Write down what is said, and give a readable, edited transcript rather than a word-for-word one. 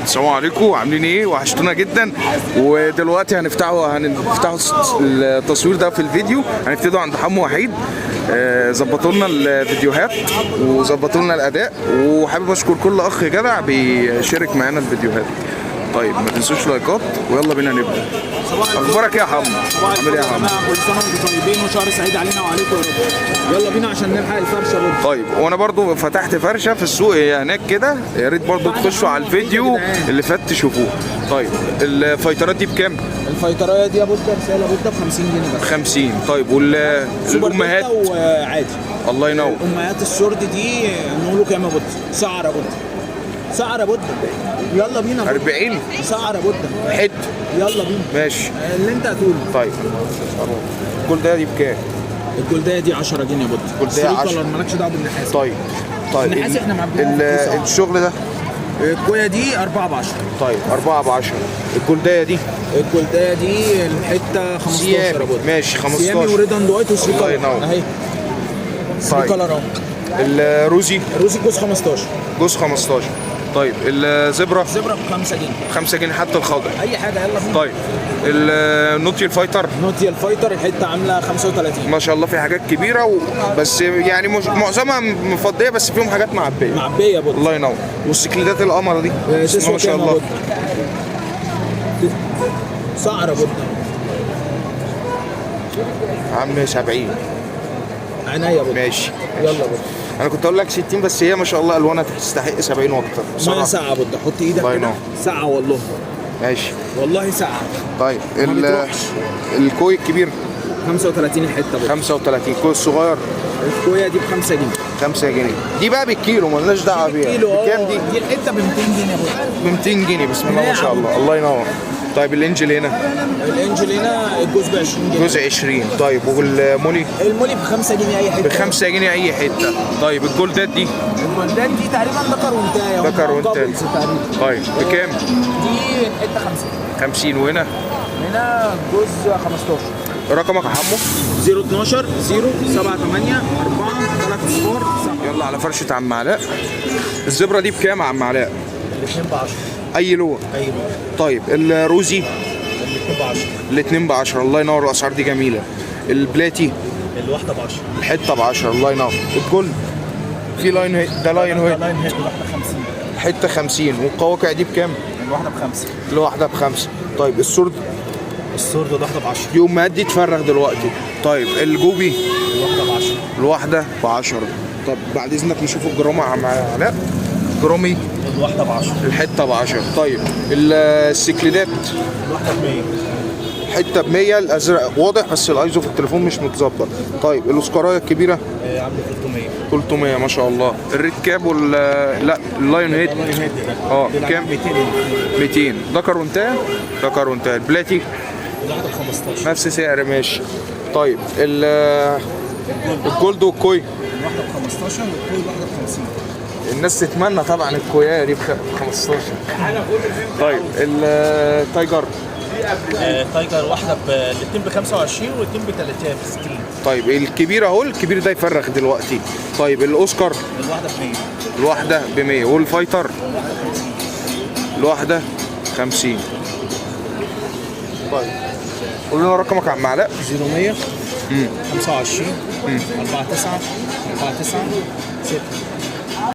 السلام عليكم، عاملين ايه؟ وحشتونا جدا. ودلوقتي هنفتحوا التصوير ده في الفيديو. هنبتدوا عند حمو وحيد. ظبطوا لنا الفيديوهات وظبطوا لنا الاداء، وحابب اشكر كل اخ جدع بيشارك معانا الفيديوهات. طيب ما تنسوش لايكات، ويلا بينا نبدا. اخبارك ايه يا حمو؟ عامل ايه يا حمو؟ كل سنه وانتم طيبين وشهر سعيد علينا وعليكم يا رب. يلا بينا عشان نلحق الفرشه برضه. طيب وانا برضو فتحت فرشه في السوق هناك كده، يا ريت برضو تخشوا على الفيديو اللي فات تشوفوه. طيب الفايترات دي بكام؟ الفايترايه دي يا بودة رساله بودة ب 50 جنيه بس. 50. طيب والامهات؟ وعادي. الله ينور. امهات الشورت دي نقولوا كام يا بودة؟ سعر يا بودة. سعر يا بودة. يلا بينا. 40 سعر يا بودة. حته. يلا بينا. ماشي. اللي انت هتقوله. طيب الجولدة دي بكام؟ الجولدايه دي 10 جنيه يا بودة. الجولدايه 10. مالكش دعوه بالنحاس. طيب النحاس احنا معبيين. الشغل ده؟ الكويه دي 4 ب 10. طيب 4 ب 10. الجولدايه دي؟ الجولدايه دي الحته 15 يا بودة. ماشي 15. سيامي وريد اند وايت وسري الله كلر ينور. اهي. سري طيب. كلر اهو. الروزي؟ الروزي جوز 15. جوز 15. طيب الزبرة؟ الزبرة ب 5 جنيه. 5 جنيه حتى الخضر. اي حاجه يلا بينا. طيب النوتي الفايتر؟ نوتي الفايتر الحته عامله 35. ما شاء الله في حاجات كبيره بس يعني معظمها مفضيه، بس فيهم حاجات معبيه. معبيه يا بودة. الله ينور. والسكليدات القمر دي بسم الله ما شاء الله. سعر يا بودة. عم 70. عينيا يا بودة. ماشي. يلا يا بودة. انا كنت اقول لك 60 بس هي ما شاء الله الوانها تستحق 70 واكتر ما ساعه يا بودة. حط ايدك كده. ساعه والله. ماشي والله ساعه. طيب الكوي الكبير 35 الحته بودة. 35. الكوي الصغير الكويه دي ب 5 جنيه. 5 جنيه. دي بقى بالكيلو مالناش دعوه بيها. بكام دي؟ دي الحته ب 200 جنيه يا بودة. ب 200 جنيه بسم الله ما شاء الله. الله ينور. طيب الانجل هنا؟ الانجل هنا الجوز ب 20 جنيه. جوز 20. طيب والمولي؟ المولي ب 5 جنيه اي حته. ب 5 جنيه اي حته. طيب الجولدات دي؟ الجولدات دي تقريبا ذكر وانتهى. ذكر وانتهى. طيب بكام؟ دي الحته 50. 50. وهنا؟ هنا جوز 15. رقمك يا حمو؟ 012 078 4 3 صفار 7. يلا على فرشه عم علاء. الزبره دي بكام يا عم علاء؟ الاثنين ب 10. اي لون؟ اي لون. طيب الروزي؟ الاثنين ب 10. الاثنين ب 10. الله ينور. الاسعار دي جميله. البلاتي؟ الواحده ب 10. الحته ب 10. الله ينور. الجولد في لاين هيد. ده لاين هيد. لاين هيد الواحده 50. حته 50. والقواقع دي بكام؟ الواحده ب 5. الواحده ب5. طيب السورد؟ السورد الواحده ب 10. يوم ما دي تفرغ دلوقتي. طيب الجوبي؟ الواحده ب 10. الواحده ب 10. طب بعد اذنك نشوف الجرامه يا عم علاء. جرامي؟ الواحده ب 10. الحته ب 10. طيب السكليدات؟ الواحده ب 100. حته ب 100. الازرق واضح بس الايزو في التليفون مش متظبط. طيب الاوسكارايه الكبيره؟ عامله 300. 300 ما شاء الله. الريد كاب لا اللاين هيد؟ كام؟ 200. ذكر وانتهى؟ ذكر وانتهى. البلاتي؟ الواحده ب 15. نفس سعر. ماشي. طيب الجولد والكوي؟ الواحده ب 15 والكوي الواحده ب 50. الناس تتمنى طبعا الكويه دي ب 15. طيب التايجر؟ تايجر واحده الاثنين ب 25 والاثنين ب 30 في سكرين. طيب الكبير اهو. الكبير ده يفرخ دلوقتي. طيب الاوسكار؟ الواحده ب 100. الواحده ب 100. والفايتر؟ الواحده 50. طيب قول لنا رقمك يا عم علاء. 0100 25 49 49 6.